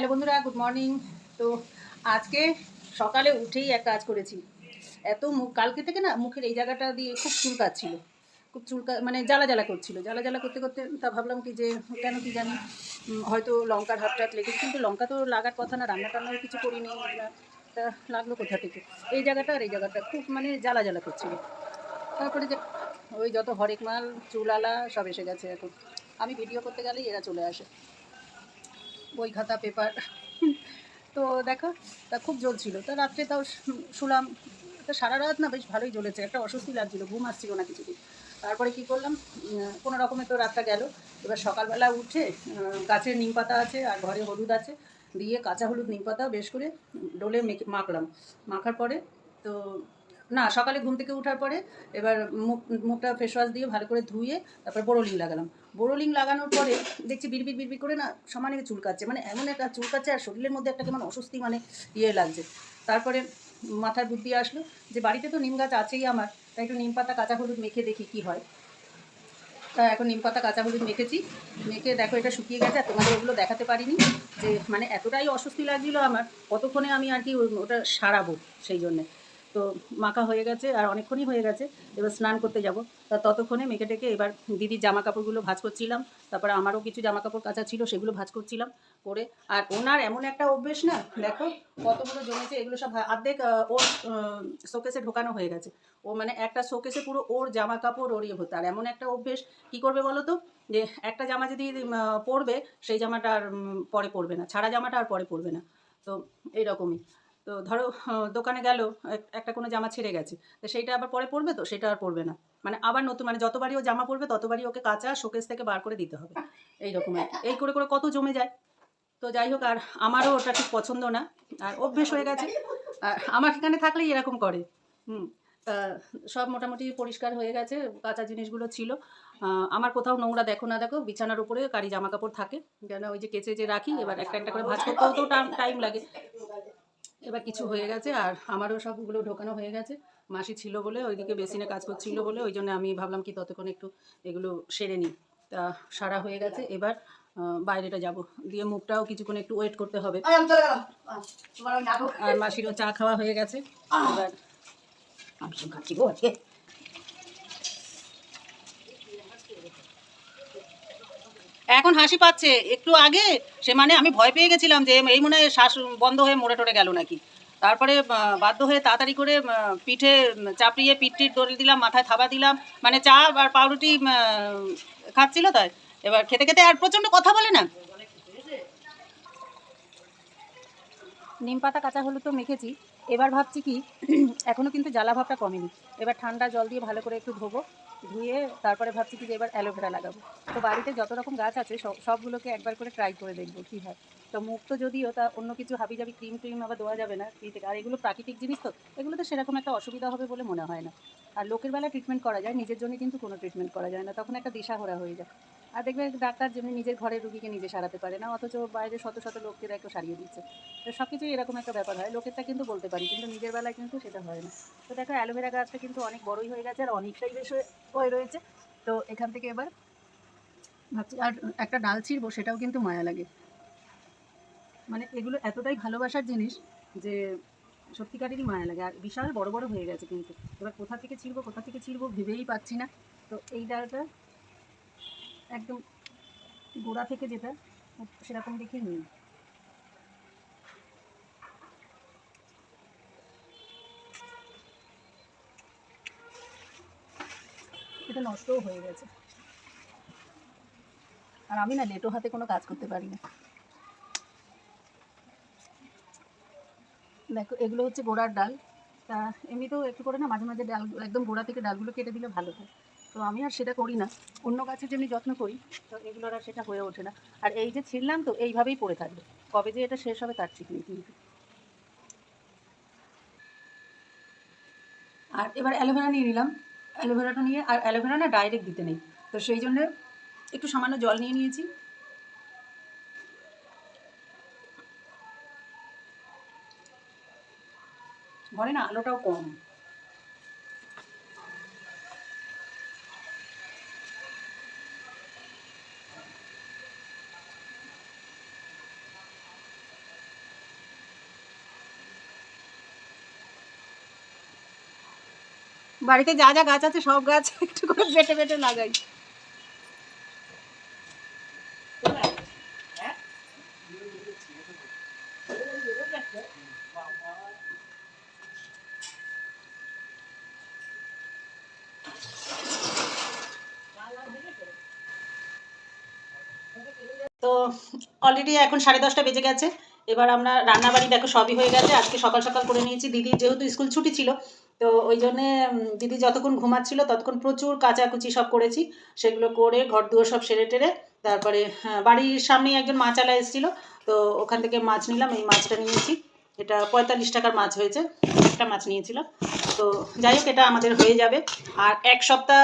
Hello বন্ধুরা, good morning. তো আজকে সকালে উঠেই এক কাজ করেছি। এত কালকে থেকে না মুখের এই জায়গাটা দিয়ে খুব চুলকাচ্ছিল, খুব মানে জ্বালা জ্বালা করছিল। জ্বালা জ্বালা করতে করতে তা ভাবলাম কি যে কেন কি জানি, হয়তো লঙ্কার হাত টাত লেগেছে, কিন্তু লঙ্কা তো লাগার কথা না, রান্না টান্নাও কিছু করিনি। তা লাগলো কোথা থেকে? এই জায়গাটা আর এই জায়গাটা খুব মানে জ্বালা জ্বালা করছিল। তারপরে যে ওই যত হরেক মাল চুলালা সব এসে গেছে এখন। আমি ভিডিও করতে গেলেই এরা চলে আসে, বই খাতা পেপার। তো দেখো, তা খুব জ্বলছিল। তা রাত্রে তাও শুলাম। তা সারা রাত না বেশ ভালোই জ্বলেছে, একটা অস্বস্তি লাগছিল, ঘুম আসছিল না কিছুদিন। তারপরে কি করলাম, কোনো রকমে তো রাতটা গেল। এবার সকালবেলা উঠে গাছের নিম পাতা আছে আর ঘরে হলুদ আছে, দিয়ে কাঁচা হলুদ নিম পাতা বেশ করে ডোলে মাখলাম। মাখার পরে তো না, সকালে ঘুম থেকে ওঠার পরে এবার মুখটা ফেস ওয়াশ দিয়ে ভালো করে ধুয়ে তারপর বোরোলিং লাগালাম। বোরোলিং লাগানোর পরে দেখছি বিড়বিড় বিড়বিড় করে না সমানে চুলকাচ্ছে, মানে এমন একটা চুলকাচ্ছে আর শরীরের মধ্যে একটা কেমন অস্বস্তি মানে লাগছে। তারপরে মাথার বুদ্ধি আসলো যে বাড়িতে তো নিম গাছ আছেই আমার, তাই একটু নিম পাতা কাঁচা হলুদ মেখে দেখি কী হয়। তা এখন নিম পাতা কাঁচা হলুদ মেখেছি, মেখে দেখো এটা শুকিয়ে গেছে। আর তোমাদের ওগুলো দেখাতে পারিনি, যে মানে এতটাই অস্বস্তি লাগছিলো আমার, কতক্ষণে আমি আর কি ওটা সারাবো সেই জন্যে। তো মাখা হয়ে গেছে আর অনেকক্ষণই হয়ে গেছে। এবার স্নান করতে যাব। তা ততক্ষণে মেখে টেকে এবার দিদির জামা কাপড়গুলো ভাঁজ করছিলাম, তারপরে আমারও কিছু জামা কাপড় কাচা ছিল সেগুলো ভাঁজ করছিলাম করে। আর ওনার এমন একটা অভ্যেস না, দেখো কতগুলো জমেছে, এগুলো সব অর্ধেক ওর শোকেসে ঢোকানো হয়ে গেছে। ও মানে একটা শোকেসে পুরো ওর জামা কাপড় ওরই হতো। আর এমন একটা অভ্যেস, কী করবে বলো তো, যে একটা জামা যদি পরবে, সেই জামাটা আর পরে পরবে না, ছাড়া জামাটা আর পরে পরবে না। তো এইরকমই। তো ধরো দোকানে গেল, একটা কোনো জামা ছেড়ে গেছে, তো সেইটা আবার পরে পরবে, তো সেটা আর পরবে না, মানে আবার নতুন, মানে যতবারই ও জামা পরবে ততবারই ওকে কাঁচা শোকেস থেকে বার করে দিতে হবে। এইরকম এই করে করে কত জমে যায়। তো যাই হোক, আর আমারও ওটা ঠিক পছন্দ না, আর অভ্যেস হয়ে গেছে। আর আমার এখানে থাকলেই এরকম করে। তা সব মোটামুটি পরিষ্কার হয়ে গেছে, কাঁচা জিনিসগুলো ছিল। আমার কোথাও নোংরা দেখো না দেখো, বিছানার উপরে কারি জামা কাপড় থাকে, কেন ওই যে কেচে যে রাখি, এবার একটা একটা করে ভাঁজ করতেও তো টাইম লাগে। এবার কিছু হয়ে গেছে, আর আমারও সবগুলো ঢোকানো হয়ে গেছে। মাসি ছিল বলে, ওইদিকে বেসিনে কাজ করছিল বলে, ওই জন্য আমি ভাবলাম কি ততক্ষণ একটু এগুলো সেরে নিই। তা সারা হয়ে গেছে। এবার বাইরেটা যাব, দিয়ে মুখটাও কিছুক্ষণ একটু ওয়েট করতে হবে। আর মাসিরও চা খাওয়া হয়ে গেছে। এবার আমি খাচ্ছি গো আজকে। এখন হাসি পাচ্ছে, একটু আগে সে মানে আমি ভয় পেয়ে গেছিলাম যে এই মনে হয় শ্বাস বন্ধ হয়ে মরে টরে গেল নাকি। তারপরে বাধ্য হয়ে তাড়াতাড়ি করে পিঠে চাপড়িয়ে পিঠ দড়ি দিলাম, মাথায় থাবা দিলাম, মানে চা আর পাউরুটি খাচ্ছিল তাই। এবার খেতে খেতে আর প্রচণ্ড কথা বলে না। নিম পাতা কাঁচা হলুদ তো মেখেছি। এবার ভাবছি কি, এখনও কিন্তু জ্বালা ভাবটা কমেনি। এবার ঠান্ডা জল দিয়ে ভালো করে একটু ধোবো, ধুয়ে তারপরে ভাবছি কি যে এবার অ্যালোভেরা লাগাবো। তো বাড়িতে যত রকম গাছ আছে সবগুলোকে একবার করে ট্রাই করে দেখবো কী হয়। তো মুখ তো যদিও তা অন্য কিছু হাবিজাবি ক্রিম ট্রিম আবার দেওয়া যাবে না কী থেকে, আর এগুলো প্রাকৃতিক জিনিস, তো এগুলোতে সেরকম একটা অসুবিধা হবে বলে মনে হয় না। আর লোকের বেলা ট্রিটমেন্ট করা যায়, নিজের জন্য কিন্তু কোনো ট্রিটমেন্ট করা যায় না, তখন একটা দিশাহারা হয়ে যায়। আর দেখবে ডাক্তার যেমনি নিজের ঘরের রুগীকে নিজে সারাতে পারে না, অথচ বাইরে শত শত লোককে একটু সারিয়ে দিচ্ছে। তো সব কিছুই এরকম একটা ব্যাপার হয়, লোকেরটা কিন্তু বলতে পারি, কিন্তু নিজের বেলায় কিন্তু সেটা হয় না। তো দেখো অ্যালোভেরা গাছটা কিন্তু অনেক বড়ই হয়ে গেছে আর অনেকটাই বেশ হয়ে রয়েছে। তো এখান থেকে এবার ভাবছি আর একটা ডাল ছিঁড়বো, সেটাও কিন্তু মায়া লাগে। মানে এগুলো এতটাই ভালোবাসার জিনিস যে সত্যিকারেরই মায়া লাগে। আর বিশাল বড় বড় হয়ে গেছে কিন্তু, এবার কোথা থেকে ছিঁড়বো ভেবেই পাচ্ছি না। তো এই ডালটা একদম গোড়া থেকে যেটা সেরকম দেখে নিই। এটা নষ্টও হয়ে গেছে। আর আমি না লেটো হাতে কোনো কাজ করতে পারি না। দেখো এগুলো হচ্ছে গোড়ার ডাল। তা এমনিতেও একটু করে না মাঝে মাঝে ডাল একদম গোড়া থেকে ডালগুলো কেটে দিলে ভালো হয়। তো আমি আর সেটা করি না, অন্য গাছের যেমনি যত্ন করি, তো এগুলোর আর সেটা হয়ে ওঠে না। আর এই যে ছিঁড়লাম তো এইভাবেই পড়ে থাকবে, কবে যে এটা শেষ হবে তার ঠিক নেই কিন্তু। আর এবার অ্যালোভেরা নিয়ে নিলাম। অ্যালোভেরাটা নিয়ে, আর অ্যালোভেরা না ডাইরেক্ট দিতে নেই, তো সেই জন্য একটু সামান্য জল নিয়ে নিয়েছি। ঘরে না আলোটাও কম। বাড়িতে যা যা গাছ আছে সব গাছ একটু করে বেটে বেটে লাগাই। তো অলরেডি এখন 10:30 বেজে গেছে। এবার আমরা রান্নাবাড়ি দেখো সবই হয়ে গেছে। আজকে সকাল সকাল করে নিয়েছি। দিদি যেহেতু স্কুল ছুটি ছিল, তো ওই জন্যে দিদি যতক্ষণ ঘুমাচ্ছিল ততক্ষণ প্রচুর কাচাকুচি সব করেছি। সেগুলো করে ঘর দুয়ার সব সেরে টেরে তারপরে বাড়ির সামনেই একজন মাছওয়ালা এসেছিলো, তো ওখান থেকে মাছ নিলাম। এই মাছটা নিয়েছি, এটা 45 টাকার মাছ হয়েছে, একটা মাছ নিয়েছিলাম। তো যাই হোক, এটা আমাদের হয়ে যাবে। আর এক সপ্তাহ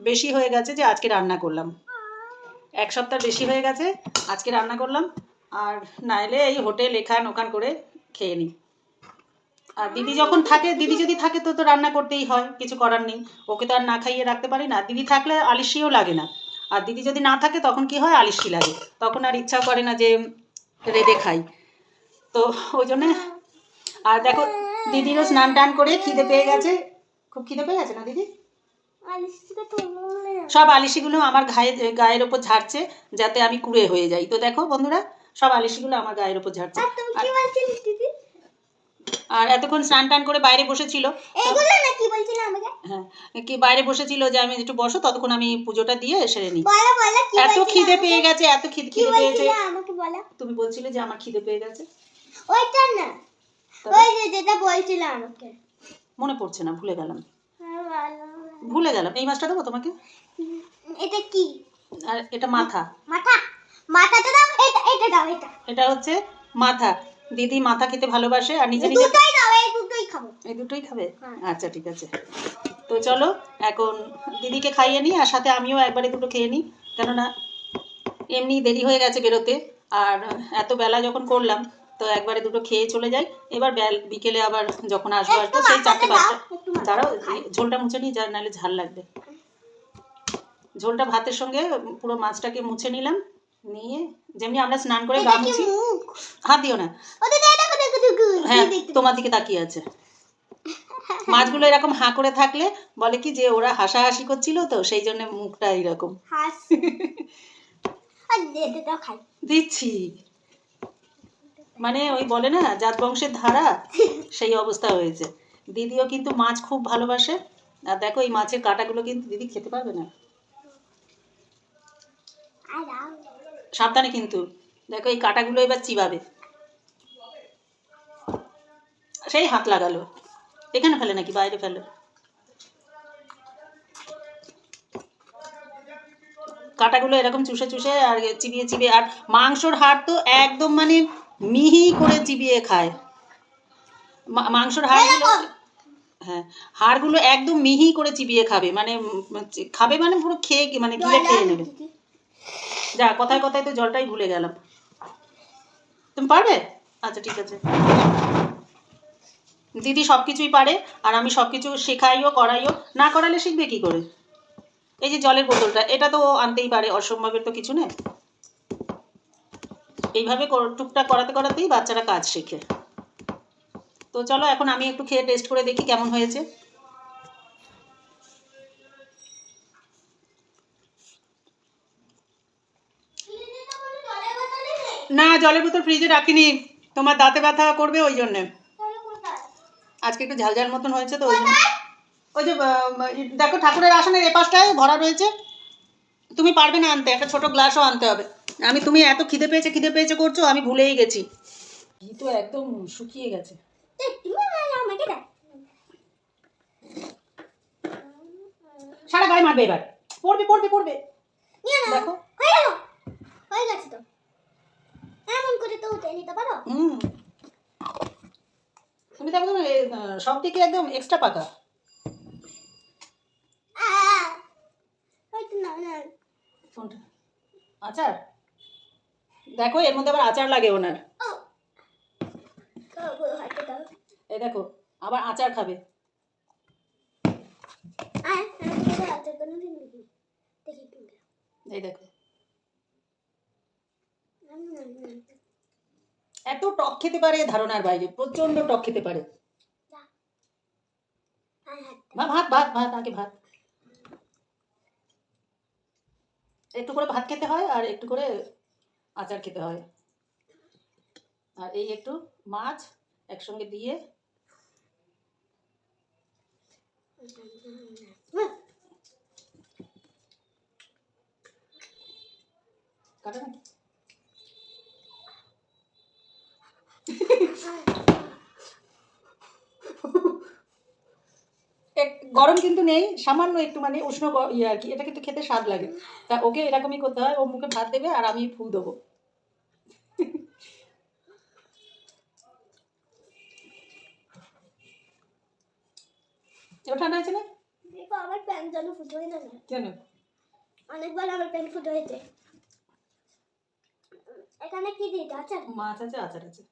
বেশি হয়ে গেছে যে আজকে রান্না করলাম, এক সপ্তাহ বেশি হয়ে গেছে আজকে রান্না করলাম। আর নাইলে এই হোটেল এখান ওখান করে খেয়ে নিই। আর দিদি যখন থাকে, দিদি যদি থাকে তো রান্না করতেই হয়, কিছু করার নেই। ওকে তো আর না খাইয়ে রাখতে পারি না। দিদি থাকলে আলিশিও লাগে না, আর দিদি যদি না থাকে তখন কি হয়, আলিশি লাগে, তখন আর ইচ্ছা করে না যে রেঁধে খাই। তো ওই জন্যে। আর দেখো দিদিরও স্নান টান করে খিদে পেয়ে গেছে, খুব খিদে পেয়ে গেছে না দিদি? সব আলিশিগুলো আমার গায়ের ওপর ঝাড়ছে যাতে আমি কুড়ে হয়ে যাই। তো দেখো বন্ধুরা, সব আলিশিগুলো আমার গায়ের ওপর ঝাড়ছে। আর এতক্ষণ স্নান টান করে বাইরে বসেছিল, হ্যাঁ কি বাইরে বসেছিল যে আমি একটু বসো, ততক্ষণ আমি পুজোটা দিয়ে সেরে নিই। এত খিদে পেয়ে গেছে, এত খিদে পেয়েছে। তুমি বলছিলে যে আমার খিদে পেয়ে গেছে, ওইটা না, ওই যে যেটা বলছিলে আমাকে মনে পড়ছে না, ভুলে গেলাম। ভুলে গেলাম। এই মাছটা দেবো তোমাকে? এটা কি? আর এটা মাথা। মাথা, মাথাটা দাও। এটা দাও। এটা হচ্ছে মাথা। দিদি মাথা খেতে ভালোবাসে, আর নিজে নিজে দুটোই দাও। এই দুটোই খাবো। এই দুটোই খাবে? আচ্ছা ঠিক আছে। তো চলো এখন দিদিকে খাইয়ে নিই, আর সাথে আমিও একবারে দুটো খেয়ে নিই, কেননা এমনি দেরি হয়ে গেছে বেরোতে। আর এত বেলা যখন করলাম, তো একবারে দুটো খেয়ে চলে যাই। এবার বিকেলে আবার যখন আসবো সেই 4-5টা। দাঁড়াও, ঝোলটা মুছে নিই, যা নাহলে ঝাল লাগবে। ঝোলটা ভাতের সঙ্গে পুরো মাছটাকে মুছে নিলাম, নিয়ে যেমনি আমরা স্নান করে গা মুছি। হাত দিও না, হ্যাঁ তোমার দিকে তাকিয়ে আছে। মাছগুলো এরকম হাঁ করে থাকলে বলে কি যে ওরা হাসাহাসি করছিল, তো সেই জন্য মুখটা এরকম দিচ্ছি। মানে ওই বলে না জাত বংশের ধারা, সেই অবস্থা হয়েছে। দিদিও কিন্তু মাছ খুব ভালোবাসে। আর দেখো এই মাছের কাঁটাগুলো কিন্তু দিদি খেতে পারবে না, সাবধানে কিন্তু। দেখো এই কাঁটাগুলো এবার চিবাবে, সেই হাত লাগালো। এখানে ফেলে নাকি বাইরে ফেলে? কাঁটাগুলো এরকম চুষে চুষে আর চিবিয়ে চিবিয়ে। আর মাংসর হাড় তো একদম মানে মিহি করে চিবিয়ে খায়। মাংসর হাড়গুলো, হ্যাঁ হাড়গুলো একদম মিহি করে চিবিয়ে খাবে, মানে খাবে মানে পুরো খেয়ে মানে গিলে খেয়ে নেবে। যা কথায় কথায় তো জলটাই ভুলে গেলাম। তুমি পারবে? আচ্ছা ঠিক আছে। দিদি সব কিছুই পারে, আর আমি সব কিছু শেখাইও করাইও। না করালে শিখবে কি করে? এই যে জলের বোতলটা, এটা তো আনতেই পারে, অসম্ভবের তো কিছু নেই। এইভাবে টুকটাক করাতে করাতেই বাচ্চারা কাজ শেখে। তো চলো এখন আমি একটু খেয়ে টেস্ট করে দেখি কেমন হয়েছে। না, জলের বোতল ফ্রিজে রাখিনি, তোমার দাঁতে ব্যথা করবে ওই জন্যে। আজকে একটু ঝাল ঝাল মতন হয়েছে তো ওই জন্য। ওই যে দেখো ঠাকুরের আসনের এপাশটায় ভরা রয়েছে, তুমি পারবে না আনতে, একটা ছোট গ্লাসও আনতে হবে। তুমি এত খিদে পেয়েছে করছো, আমি ভুলেই গেছি। ঘি তো একদম শুকিয়ে গেছে। সারা গায়ে মারবে এবার, পড়বে পড়বে পড়বে। দেখো হয়ে গেছে তো, এমন করে তো উঠে নিতে পারো। তুমি তো একদম সব দিকে একদম এক্সট্রা পাকা। কোনটা? আচার? দেখো এর মধ্যে আবার আচার লাগে ওনার। এই দেখো আবার আচার খাবে। এই দেখো এত টক খেতে পারে ধারণার বাইরে, প্রচন্ড টক খেতে পারে। ভাত ভাত ভাত আগে ভাত, একটু করে ভাত খেতে হয় আর একটু করে আচার খেতে হয়, আর এই একটু মাছ একসঙ্গে দিয়ে কাটা নাকি? গরম কিন্তু নেই, সামান্য একটু মানে উষ্ণ ইয়ে আর কি, এটা কিন্তু খেতে স্বাদ লাগে। তা ওকে এরকমই করতে হয়, ও মুখে ভাত দেবে আর আমি ফুল দেবো। এবার ঠান্ডা আছে না? দেখো আমার প্যান্ট যেন ফুটো হয়ে যাবে। কেন? অনেকবার আমার প্যান্ট ফুটো হয়েছে। এখানে কি দিতে আচ্ছা মাছ আছে, আচার আছে।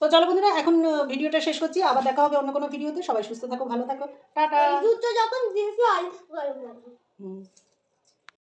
তো চলো বন্ধুরা, এখন ভিডিওটা শেষ করছি, আবার দেখা হবে অন্য কোনো ভিডিওতে। সবাই সুস্থ থাকো, ভালো থাকো, টাটা। দুধটা যখন দিয়েছি অল্প গরম লাগবে। হুম।